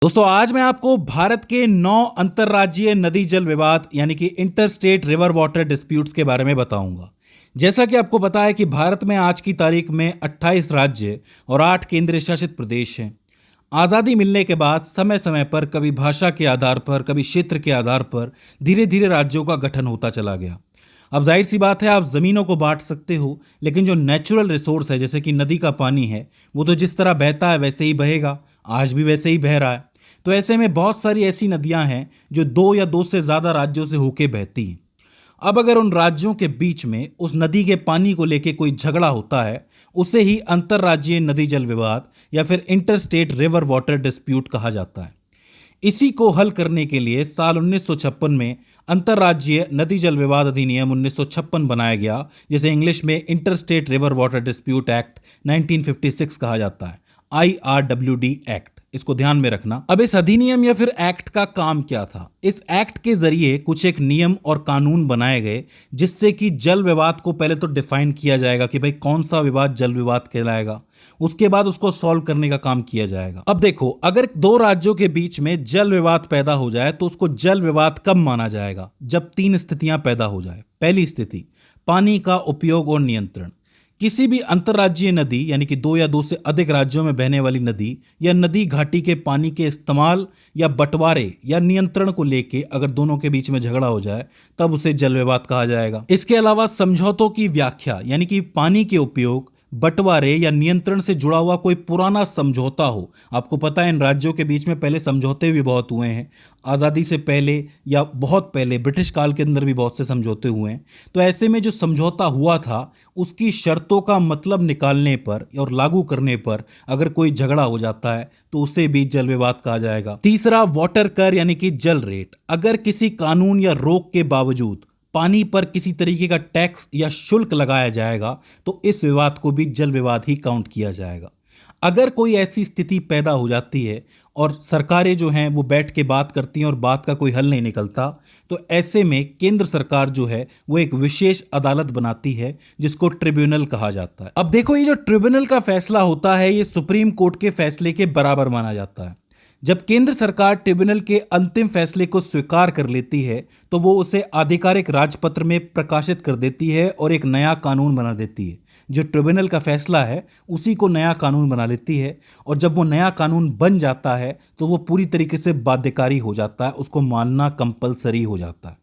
दोस्तों आज मैं आपको भारत के 9 अंतर्राज्यीय नदी जल विवाद यानी कि इंटरस्टेट रिवर वाटर डिस्प्यूट्स के बारे में बताऊंगा। जैसा कि आपको पता है कि भारत में आज की तारीख में 28 राज्य और 8 केंद्र शासित प्रदेश हैं। आज़ादी मिलने के बाद समय समय पर कभी भाषा के आधार पर, कभी क्षेत्र के आधार पर धीरे धीरे राज्यों का गठन होता चला गया। अब जाहिर सी बात है, आप ज़मीनों को बांट सकते हो, लेकिन जो नेचुरल रिसोर्स है जैसे कि नदी का पानी है, वो तो जिस तरह बहता है वैसे ही बहेगा। आज भी वैसे ही बह रहा है। तो ऐसे में बहुत सारी ऐसी नदियां हैं जो 2 या 2 से ज़्यादा राज्यों से होके बहती हैं। अब अगर उन राज्यों के बीच में उस नदी के पानी को लेके कोई झगड़ा होता है, उसे ही अंतर्राज्यीय नदी जल विवाद या फिर इंटरस्टेट रिवर वाटर डिस्प्यूट कहा जाता है। इसी को हल करने के लिए साल 1956 में अंतर्राज्यीय नदी जल विवाद अधिनियम 1956 बनाया गया, जिसे इंग्लिश में interstate river water dispute act 1956 कहा जाता है, IRWD एक्ट। इसको ध्यान में रखना। अब इस अधिनियम या फिर एक्ट का काम क्या था? इस एक्ट के जरिए कुछ एक नियम और कानून बनाए गए, जिससे कि जल विवाद को पहले तो डिफाइन किया जाएगा कि भाई कौन सा विवाद जल विवाद कहलाएगा। उसके बाद उसको सॉल्व करने का काम किया जाएगा। अब देखो, अगर 2 राज्यों के बीच में जल विवाद पैदा हो जाए तो उसको जल विवाद कब माना जाएगा? जब 3 स्थितियां पैदा हो जाए। पहली स्थिति, पानी का उपयोग और नियंत्रण। किसी भी अंतर्राज्यीय नदी यानी कि 2 या 2 से अधिक राज्यों में बहने वाली नदी या नदी घाटी के पानी के इस्तेमाल या बंटवारे या नियंत्रण को लेके अगर दोनों के बीच में झगड़ा हो जाए, तब उसे जल विवाद कहा जाएगा। इसके अलावा समझौतों की व्याख्या यानी कि पानी के उपयोग, बंटवारे या नियंत्रण से जुड़ा हुआ कोई पुराना समझौता हो। आपको पता है इन राज्यों के बीच में पहले समझौते भी बहुत हुए हैं। आज़ादी से पहले या बहुत पहले ब्रिटिश काल के अंदर भी बहुत से समझौते हुए हैं। तो ऐसे में जो समझौता हुआ था, उसकी शर्तों का मतलब निकालने पर और लागू करने पर अगर कोई झगड़ा हो जाता है तो उसे भी जल विवाद कहा जाएगा। तीसरा, वाटर कर यानी कि जल रेट। अगर किसी कानून या रोक के बावजूद पानी पर किसी तरीके का टैक्स या शुल्क लगाया जाएगा तो इस विवाद को भी जल विवाद ही काउंट किया जाएगा। अगर कोई ऐसी स्थिति पैदा हो जाती है और सरकारें जो हैं वो बैठ के बात करती हैं और बात का कोई हल नहीं निकलता, तो ऐसे में केंद्र सरकार जो है वो एक विशेष अदालत बनाती है, जिसको ट्रिब्यूनल कहा जाता है। अब देखो, ये जो ट्रिब्यूनल का फैसला होता है, ये सुप्रीम कोर्ट के फैसले के बराबर माना जाता है। जब केंद्र सरकार ट्रिब्यूनल के अंतिम फैसले को स्वीकार कर लेती है, तो वो उसे आधिकारिक राजपत्र में प्रकाशित कर देती है और एक नया कानून बना देती है। जो ट्रिब्यूनल का फैसला है उसी को नया कानून बना लेती है, और जब वो नया कानून बन जाता है तो वो पूरी तरीके से बाध्यकारी हो जाता है, उसको मानना कंपलसरी हो जाता है।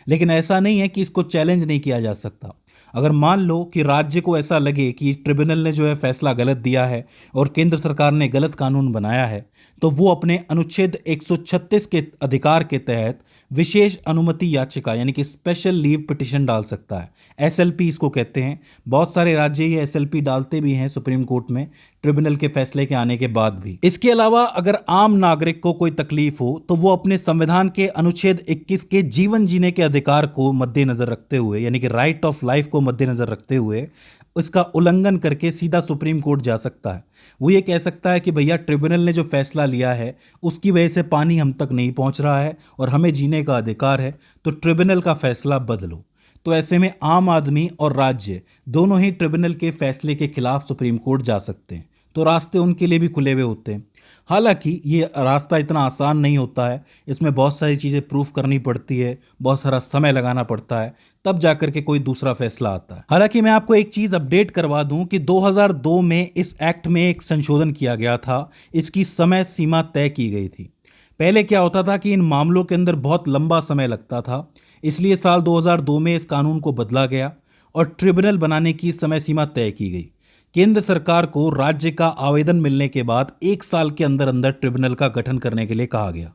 लेकिन ऐसा नहीं है कि इसको चैलेंज नहीं किया जा सकता। अगर मान लो कि राज्य को ऐसा लगे कि ट्रिब्यूनल ने जो है फैसला गलत दिया है और केंद्र सरकार ने गलत कानून बनाया है, तो वो अपने अनुच्छेद 136 के अधिकार के तहत विशेष अनुमति याचिका यानी कि स्पेशल लीव पिटिशन डाल सकता है। एसएलपी इसको कहते हैं। बहुत सारे राज्य ये एसएलपी डालते भी हैं सुप्रीम कोर्ट में ट्रिब्यूनल के फैसले के आने के बाद भी। इसके अलावा अगर आम नागरिक को कोई तकलीफ हो तो वो अपने संविधान के अनुच्छेद 21 के जीवन जीने के अधिकार को मद्देनजर रखते हुए यानी कि राइट ऑफ लाइफ को मद्देनजर रखते हुए इसका उल्लंघन करके सीधा सुप्रीम कोर्ट जा सकता है। वो ये कह सकता है कि भैया ट्रिब्यूनल ने जो फैसला लिया है उसकी वजह से पानी हम तक नहीं पहुंच रहा है और हमें जीने का अधिकार है, तो ट्रिब्यूनल का फैसला बदलो। तो ऐसे में आम आदमी और राज्य दोनों ही ट्रिब्यूनल के फैसले के खिलाफ सुप्रीम कोर्ट जा सकते हैं। तो रास्ते उनके लिए भी खुले हुए होते हैं। हालांकि ये रास्ता इतना आसान नहीं होता है, इसमें बहुत सारी चीज़ें प्रूफ करनी पड़ती है, बहुत सारा समय लगाना पड़ता है, तब जाकर के कोई दूसरा फैसला आता है। हालांकि मैं आपको एक चीज़ अपडेट करवा दूं कि 2002 में इस एक्ट में एक संशोधन किया गया था। इसकी समय सीमा तय की गई थी। पहले क्या होता था कि इन मामलों के अंदर बहुत लंबा समय लगता था, इसलिए साल 2002 में इस कानून को बदला गया और ट्रिब्यूनल बनाने की समय सीमा तय की गई। केंद्र सरकार को राज्य का आवेदन मिलने के बाद 1 साल के अंदर अंदर ट्रिब्यूनल का गठन करने के लिए कहा गया।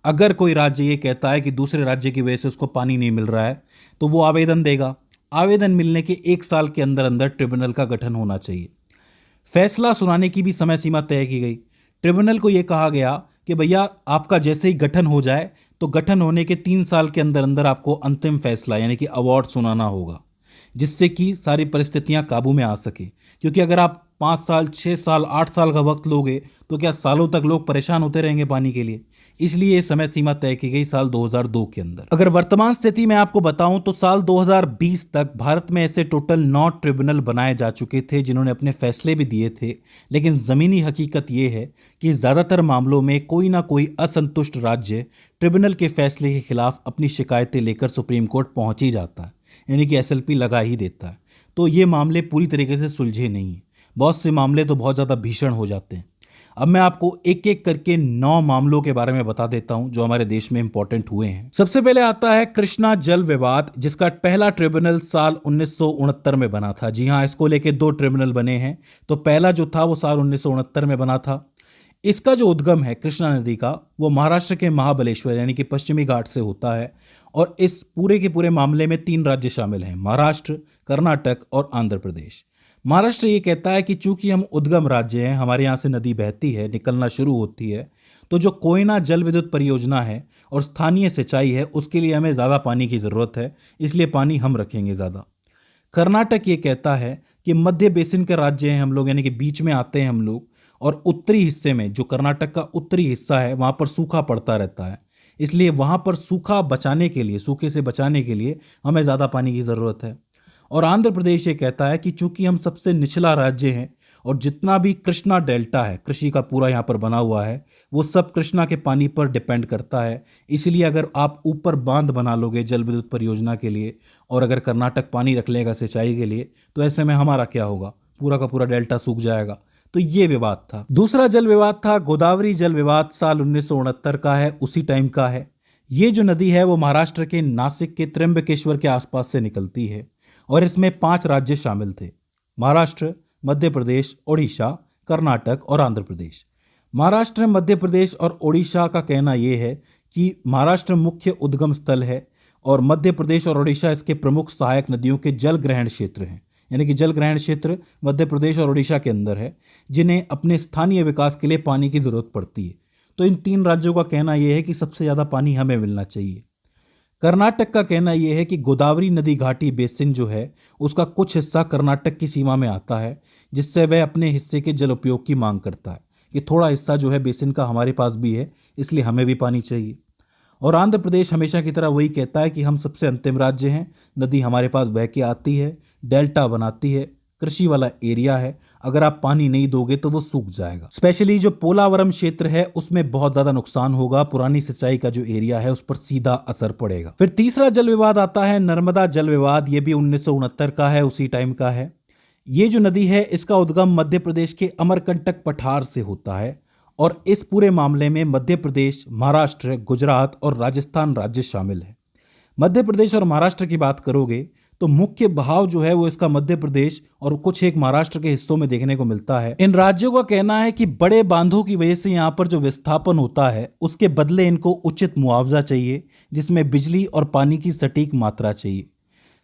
अगर कोई राज्य ये कहता है कि दूसरे राज्य की वजह से उसको पानी नहीं मिल रहा है, तो वो आवेदन देगा। आवेदन मिलने के 1 साल के अंदर अंदर ट्रिब्यूनल का गठन होना चाहिए। फैसला सुनाने की भी समय सीमा तय की गई। ट्रिब्यूनल को यह कहा गया कि भैया आपका जैसे ही गठन हो जाए तो गठन होने के 3 साल के अंदर अंदर आपको अंतिम फैसला यानी कि अवार्ड सुनाना होगा, जिससे कि सारी परिस्थितियां काबू में आ सके। क्योंकि अगर आप 5 साल, 6 साल, 8 साल का वक्त लोगे तो क्या सालों तक लोग परेशान होते रहेंगे पानी के लिए? इसलिए ये समय सीमा तय की गई साल 2002 के अंदर। अगर वर्तमान स्थिति में आपको बताऊं तो साल 2020 तक भारत में ऐसे टोटल 9 ट्रिब्यूनल बनाए जा चुके थे जिन्होंने अपने फैसले भी दिए थे। लेकिन ज़मीनी हकीकत ये है कि ज़्यादातर मामलों में कोई ना कोई असंतुष्ट राज्य ट्रिब्यूनल के फैसले के खिलाफ अपनी शिकायतें लेकर सुप्रीम कोर्ट पहुंच ही जाता है, यानी कि एसएलपी लगा ही देता है। तो ये मामले पूरी तरीके से सुलझे नहीं हैं। बहुत से मामले तो बहुत ज़्यादा भीषण हो जाते हैं। अब मैं आपको एक एक करके 9 मामलों के बारे में बता देता हूं जो हमारे देश में इंपॉर्टेंट हुए हैं। सबसे पहले आता है कृष्णा जल विवाद, जिसका पहला ट्रिब्यूनल साल 1969 में बना था। जी हां, इसको लेके 2 ट्रिब्यूनल बने हैं। तो पहला जो था वो साल 1969 में बना था। इसका जो उद्गम है कृष्णा नदी का, वो महाराष्ट्र के महाबलेश्वर यानी कि पश्चिमी घाट से होता है। और इस पूरे के पूरे मामले में 3 राज्य शामिल हैं, महाराष्ट्र, कर्नाटक और आंध्र प्रदेश। महाराष्ट्र ये कहता है कि चूंकि हम उद्गम राज्य हैं, हमारे यहाँ से नदी बहती है, निकलना शुरू होती है, तो जो कोयना जल विद्युत परियोजना है और स्थानीय सिंचाई है उसके लिए हमें ज़्यादा पानी की ज़रूरत है, इसलिए पानी हम रखेंगे ज़्यादा। कर्नाटक ये कहता है कि मध्य बेसिन के राज्य हैं हम लोग, यानी कि बीच में आते हैं हम लोग, और उत्तरी हिस्से में जो कर्नाटक का उत्तरी हिस्सा है वहाँ पर सूखा पड़ता रहता है, इसलिए वहाँ पर सूखा बचाने के लिए, सूखे से बचाने के लिए हमें ज़्यादा पानी की ज़रूरत है। और आंध्र प्रदेश ये कहता है कि चूंकि हम सबसे निचला राज्य हैं और जितना भी कृष्णा डेल्टा है, कृषि का पूरा यहाँ पर बना हुआ है, वो सब कृष्णा के पानी पर डिपेंड करता है। इसलिए अगर आप ऊपर बांध बना लोगे जल विद्युत परियोजना के लिए और अगर कर्नाटक पानी रख लेगा सिंचाई के लिए, तो ऐसे में हमारा क्या होगा, पूरा का पूरा डेल्टा सूख जाएगा। तो ये विवाद था। दूसरा जल विवाद था गोदावरी जल विवाद, साल 1969 का है, उसी टाइम का है। ये जो नदी है वो महाराष्ट्र के नासिक के त्र्यंबकेश्वर के आसपास से निकलती है और इसमें 5 राज्य शामिल थे, महाराष्ट्र, मध्य प्रदेश, ओडिशा, कर्नाटक और आंध्र प्रदेश। महाराष्ट्र, मध्य प्रदेश और ओडिशा का कहना यह है कि महाराष्ट्र मुख्य उद्गम स्थल है और मध्य प्रदेश और ओडिशा इसके प्रमुख सहायक नदियों के जल ग्रहण क्षेत्र हैं, यानी कि जल ग्रहण क्षेत्र मध्य प्रदेश और ओडिशा के अंदर है, जिन्हें अपने स्थानीय विकास के लिए पानी की ज़रूरत पड़ती है। तो इन 3 राज्यों का कहना यह है कि सबसे ज़्यादा पानी हमें मिलना चाहिए। कर्नाटक का कहना यह है कि गोदावरी नदी घाटी बेसिन जो है उसका कुछ हिस्सा कर्नाटक की सीमा में आता है, जिससे वह अपने हिस्से के जल उपयोग की मांग करता है कि थोड़ा हिस्सा जो है बेसिन का हमारे पास भी है, इसलिए हमें भी पानी चाहिए। और आंध्र प्रदेश हमेशा की तरह वही कहता है कि हम सबसे अंतिम राज्य हैं, नदी हमारे पास बह के आती है, डेल्टा बनाती है, कृषि वाला एरिया है, अगर आप पानी नहीं दोगे तो वो सूख जाएगा। स्पेशली जो पोलावरम क्षेत्र है उसमें बहुत ज्यादा नुकसान होगा, पुरानी सिंचाई का जो एरिया है उस पर सीधा असर पड़ेगा। फिर तीसरा जल विवाद आता है नर्मदा जल विवाद, ये भी 1969 का है, उसी टाइम का है। ये जो नदी है इसका उद्गम मध्य प्रदेश के अमरकंटक पठार से होता है और इस पूरे मामले में मध्य प्रदेश, महाराष्ट्र, गुजरात और राजस्थान राज्य शामिल है। मध्य प्रदेश और महाराष्ट्र की बात करोगे तो मुख्य बहाव जो है वो इसका मध्य प्रदेश और कुछ एक महाराष्ट्र के हिस्सों में देखने को मिलता है। इन राज्यों का कहना है कि बड़े बांधों की वजह से यहाँ पर जो विस्थापन होता है उसके बदले इनको उचित मुआवजा चाहिए, जिसमें बिजली और पानी की सटीक मात्रा चाहिए।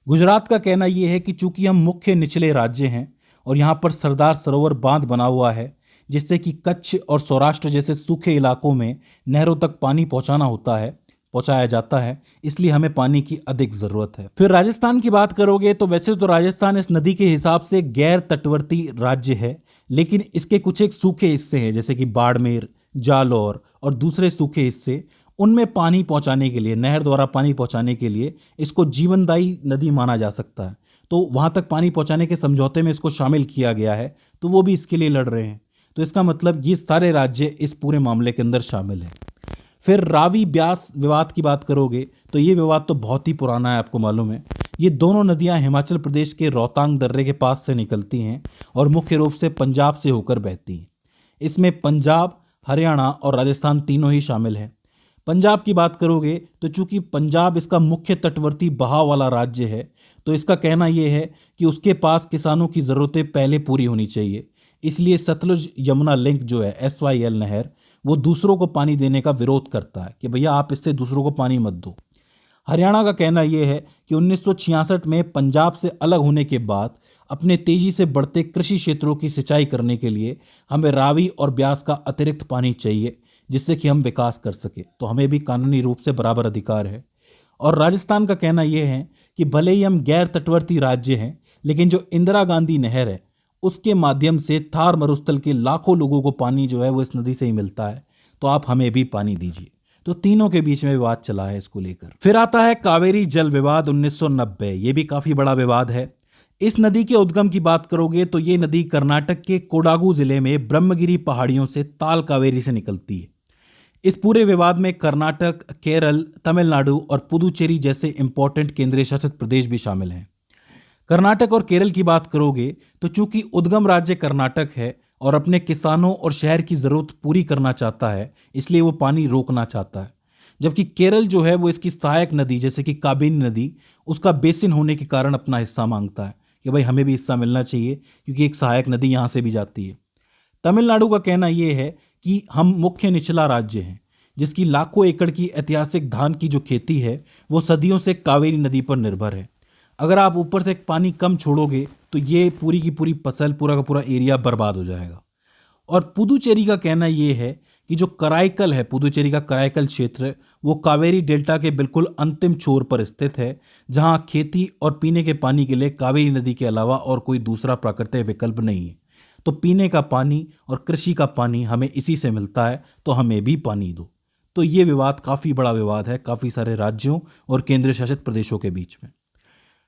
गुजरात का कहना यह है कि चूंकि हम मुख्य निचले राज्य हैं और यहाँ पर सरदार सरोवर बांध बना हुआ है, जिससे कि कच्छ और सौराष्ट्र जैसे सूखे इलाकों में नहरों तक पानी पहुंचाया जाता है, इसलिए हमें पानी की अधिक जरूरत है। फिर राजस्थान की बात करोगे तो वैसे तो राजस्थान इस नदी के हिसाब से गैर तटवर्ती राज्य है, लेकिन इसके कुछ एक सूखे हिस्से हैं जैसे कि बाड़मेर, जालौर और दूसरे सूखे हिस्से, उनमें पानी पहुंचाने के लिए, नहर द्वारा पानी पहुंचाने के लिए इसको जीवनदायी नदी माना जा सकता है। तो वहां तक पानी पहुंचाने के समझौते में इसको शामिल किया गया है, तो वो भी इसके लिए लड़ रहे हैं। तो इसका मतलब ये सारे राज्य इस पूरे मामले के अंदर शामिल हैं। फिर रावी ब्यास विवाद की बात करोगे तो ये विवाद तो बहुत ही पुराना है, आपको मालूम है। ये दोनों नदियां हिमाचल प्रदेश के रोहतांग दर्रे के पास से निकलती हैं और मुख्य रूप से पंजाब से होकर बहती हैं। इसमें पंजाब, हरियाणा और राजस्थान तीनों ही शामिल हैं। पंजाब की बात करोगे तो चूंकि पंजाब इसका मुख्य तटवर्ती बहाव वाला राज्य है, तो इसका कहना यह है कि उसके पास किसानों की ज़रूरतें पहले पूरी होनी चाहिए, इसलिए सतलुज यमुना लिंक जो है SYL नहर, वो दूसरों को पानी देने का विरोध करता है कि भैया आप इससे दूसरों को पानी मत दो। हरियाणा का कहना यह है कि 1966 में पंजाब से अलग होने के बाद अपने तेजी से बढ़ते कृषि क्षेत्रों की सिंचाई करने के लिए हमें रावी और ब्यास का अतिरिक्त पानी चाहिए, जिससे कि हम विकास कर सके, तो हमें भी कानूनी रूप से बराबर अधिकार है। और राजस्थान का कहना यह है कि भले ही हम गैर तटवर्ती राज्य हैं, लेकिन जो इंदिरा गांधी नहर है उसके माध्यम से थार मरुस्थल के लाखों लोगों को पानी जो है वो इस नदी से ही मिलता है, तो आप हमें भी पानी दीजिए। तो तीनों के बीच में विवाद चला है इसको लेकर। फिर आता है कावेरी जल विवाद 1990। ये भी काफी बड़ा विवाद है। इस नदी के उद्गम की बात करोगे तो ये नदी कर्नाटक के कोडागु जिले में ब्रह्मगिरी पहाड़ियों से ताल कावेरी से निकलती है। इस पूरे विवाद में कर्नाटक, केरल, तमिलनाडु और पुदुचेरी जैसे इंपॉर्टेंट केंद्रीय शासित प्रदेश भी शामिल हैं। कर्नाटक और केरल की बात करोगे तो चूंकि उद्गम राज्य कर्नाटक है और अपने किसानों और शहर की जरूरत पूरी करना चाहता है, इसलिए वो पानी रोकना चाहता है। जबकि केरल जो है वो इसकी सहायक नदी जैसे कि काबिनी नदी, उसका बेसिन होने के कारण अपना हिस्सा मांगता है कि भाई हमें भी हिस्सा मिलना चाहिए, क्योंकि एक सहायक नदी यहाँ से भी जाती है। तमिलनाडु का कहना यह है कि हम मुख्य निचला राज्य हैं, जिसकी लाखों एकड़ की ऐतिहासिक धान की जो खेती है वो सदियों से कावेरी नदी पर निर्भर है। अगर आप ऊपर से पानी कम छोड़ोगे तो ये पूरी की पूरी फसल, पूरा का पूरा एरिया बर्बाद हो जाएगा। और पुदुचेरी का कहना ये है कि जो कराईकल है, पुदुचेरी का कराईकल क्षेत्र, वो कावेरी डेल्टा के बिल्कुल अंतिम छोर पर स्थित है, जहां खेती और पीने के पानी के लिए कावेरी नदी के अलावा और कोई दूसरा प्राकृतिक विकल्प नहीं है। तो पीने का पानी और कृषि का पानी हमें इसी से मिलता है, तो हमें भी पानी दो। तो ये विवाद काफ़ी बड़ा विवाद है काफ़ी सारे राज्यों और केंद्र शासित प्रदेशों के बीच में।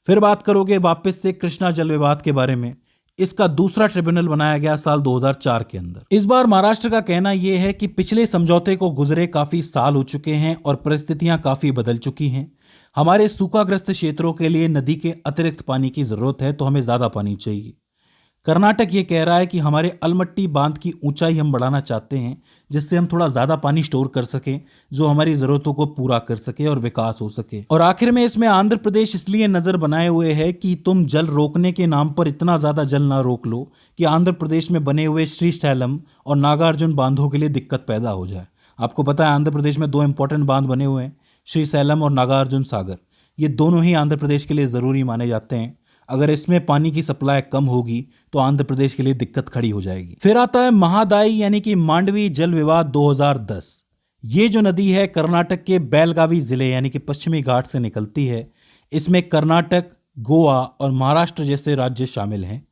फिर बात करोगे वापस से कृष्णा जल विवाद के बारे में। इसका दूसरा ट्रिब्यूनल बनाया गया साल 2004 के अंदर। इस बार महाराष्ट्र का कहना यह है कि पिछले समझौते को गुजरे काफी साल हो चुके हैं और परिस्थितियां काफी बदल चुकी हैं। हमारे सूखाग्रस्त क्षेत्रों के लिए नदी के अतिरिक्त पानी की जरूरत है, तो हमें ज्यादा पानी चाहिए। कर्नाटक ये कह रहा है कि हमारे अलमट्टी बांध की ऊंचाई हम बढ़ाना चाहते हैं, जिससे हम थोड़ा ज़्यादा पानी स्टोर कर सकें, जो हमारी ज़रूरतों को पूरा कर सके और विकास हो सके। और आखिर में इसमें आंध्र प्रदेश इसलिए नज़र बनाए हुए है कि तुम जल रोकने के नाम पर इतना ज़्यादा जल ना रोक लो कि आंध्र प्रदेश में बने हुए श्रीशैलम और नागार्जुन बांधों के लिए दिक्कत पैदा हो जाए। आपको पता है आंध्र प्रदेश में 2 इंपॉर्टेंट बांध बने हुए हैं, श्रीशैलम और नागार्जुन सागर। ये दोनों ही आंध्र प्रदेश के लिए ज़रूरी माने जाते हैं। अगर इसमें पानी की सप्लाई कम होगी तो आंध्र प्रदेश के लिए दिक्कत खड़ी हो जाएगी। फिर आता है महादाई यानी कि मांडवी जल विवाद 2010। ये जो नदी है कर्नाटक के बेलगावी जिले यानी कि पश्चिमी घाट से निकलती है। इसमें कर्नाटक, गोवा और महाराष्ट्र जैसे राज्य शामिल हैं।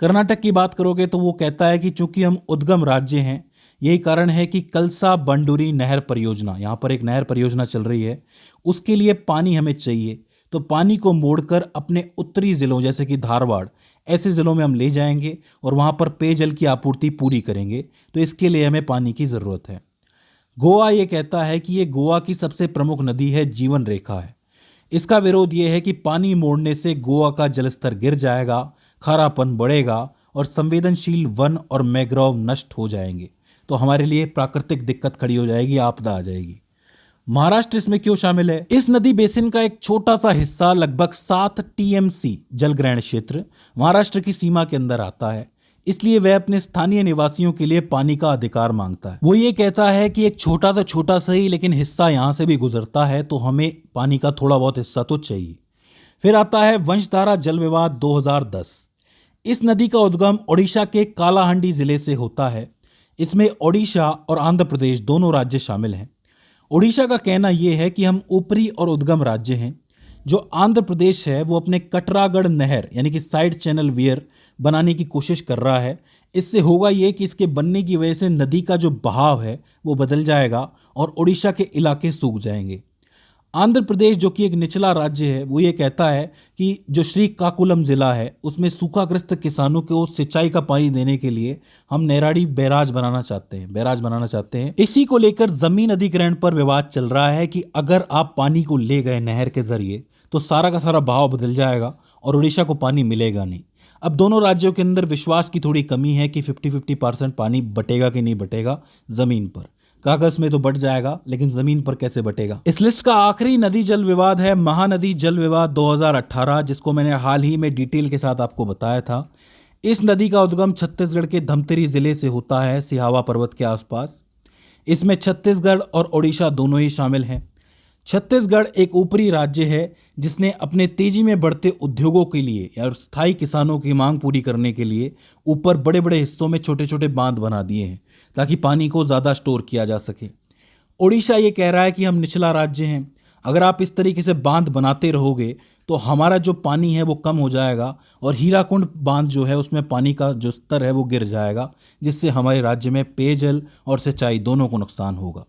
कर्नाटक की बात करोगे तो वो कहता है कि चूंकि हम उद्गम राज्य हैं, यही कारण है कि कलसा बंडूरी नहर परियोजना, यहाँ पर एक नहर परियोजना चल रही है, उसके लिए पानी हमें चाहिए। तो पानी को मोड़कर अपने उत्तरी जिलों जैसे कि धारवाड़, ऐसे जिलों में हम ले जाएंगे और वहाँ पर पेयजल की आपूर्ति पूरी करेंगे। तो इसके लिए हमें पानी की ज़रूरत है। गोवा ये कहता है कि ये गोवा की सबसे प्रमुख नदी है, जीवन रेखा है। इसका विरोध ये है कि पानी मोड़ने से गोवा का जलस्तर गिर जाएगा, खारापन बढ़ेगा और संवेदनशील वन और मैग्रोव नष्ट हो जाएंगे। तो हमारे लिए प्राकृतिक दिक्कत खड़ी हो जाएगी, आपदा आ जाएगी। महाराष्ट्र इसमें क्यों शामिल है? इस नदी बेसिन का एक छोटा सा हिस्सा, लगभग 7 टीएमसी जलग्रहण क्षेत्र महाराष्ट्र की सीमा के अंदर आता है, इसलिए वह अपने स्थानीय निवासियों के लिए पानी का अधिकार मांगता है। वो ये कहता है कि एक छोटा तो छोटा सही, लेकिन हिस्सा यहाँ से भी गुजरता है, तो हमें पानी का थोड़ा बहुत हिस्सा तो चाहिए। फिर आता है वंशधारा जल विवाद 2010। इस नदी का उद्गम ओडिशा के कालाहांडी जिले से होता है। इसमें ओडिशा और आंध्र प्रदेश दोनों राज्य शामिल हैं। ओडिशा का कहना यह है कि हम ऊपरी और उद्गम राज्य हैं। जो आंध्र प्रदेश है वो अपने कटरागढ़ नहर यानी कि साइड चैनल वियर बनाने की कोशिश कर रहा है। इससे होगा ये कि इसके बनने की वजह से नदी का जो बहाव है वो बदल जाएगा और ओडिशा के इलाके सूख जाएंगे। आंध्र प्रदेश जो कि एक निचला राज्य है, वो ये कहता है कि जो श्रीकाकुलम जिला है उसमें सूखाग्रस्त किसानों को सिंचाई का पानी देने के लिए हम नेराडी बैराज बनाना चाहते हैं। इसी को लेकर जमीन अधिग्रहण पर विवाद चल रहा है कि अगर आप पानी को ले गए नहर के जरिए तो सारा का सारा बहाव बदल जाएगा और उड़ीसा को पानी मिलेगा नहीं। अब दोनों राज्यों के अंदर विश्वास की थोड़ी कमी है कि 50-50% पानी बटेगा कि नहीं बटेगा। जमीन पर कागज में तो बट जाएगा, लेकिन जमीन पर कैसे बटेगा। इस लिस्ट का आखिरी नदी जल विवाद है महानदी जल विवाद 2018, जिसको मैंने हाल ही में डिटेल के साथ आपको बताया था। इस नदी का उद्गम छत्तीसगढ़ के धमतरी जिले से होता है, सिहावा पर्वत के आसपास। इसमें छत्तीसगढ़ और ओडिशा दोनों ही शामिल हैं। छत्तीसगढ़ एक ऊपरी राज्य है जिसने अपने तेजी में बढ़ते उद्योगों के लिए या स्थायी किसानों की मांग पूरी करने के लिए ऊपर बड़े बड़े हिस्सों में छोटे छोटे बांध बना दिए हैं ताकि पानी को ज़्यादा स्टोर किया जा सके। ओडिशा ये कह रहा है कि हम निचला राज्य हैं, अगर आप इस तरीके से बांध बनाते रहोगे तो हमारा जो पानी है वो कम हो जाएगा और हीराकुंड बांध जो है उसमें पानी का जो स्तर है वो गिर जाएगा, जिससे हमारे राज्य में पेयजल और सिंचाई दोनों को नुकसान होगा।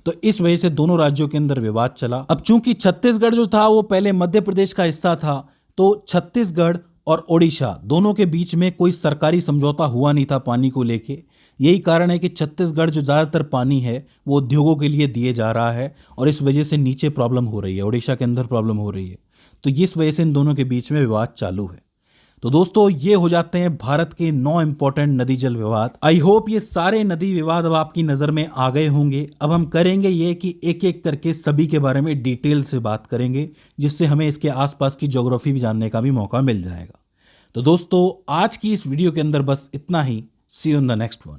तो इस वजह से दोनों राज्यों के अंदर विवाद चला। अब चूंकि छत्तीसगढ़ जो था वो पहले मध्य प्रदेश का हिस्सा था, तो छत्तीसगढ़ और ओडिशा दोनों के बीच में कोई सरकारी समझौता हुआ नहीं था पानी को लेके। यही कारण है कि छत्तीसगढ़ जो ज़्यादातर पानी है वो उद्योगों के लिए दिए जा रहा है और इस वजह से नीचे प्रॉब्लम हो रही है, ओडिशा के अंदर प्रॉब्लम हो रही है। तो इस वजह से इन दोनों के बीच में विवाद चालू है। तो दोस्तों ये हो जाते हैं भारत के 9 इंपॉर्टेंट नदी जल विवाद। आई होप ये सारे नदी विवाद अब आपकी नज़र में आ गए होंगे। अब हम करेंगे ये कि एक एक करके सभी के बारे में डिटेल से बात करेंगे, जिससे हमें इसके आसपास की ज्योग्राफी भी जानने का भी मौका मिल जाएगा। तो दोस्तों आज की इस वीडियो के अंदर बस इतना ही। See you in the next one.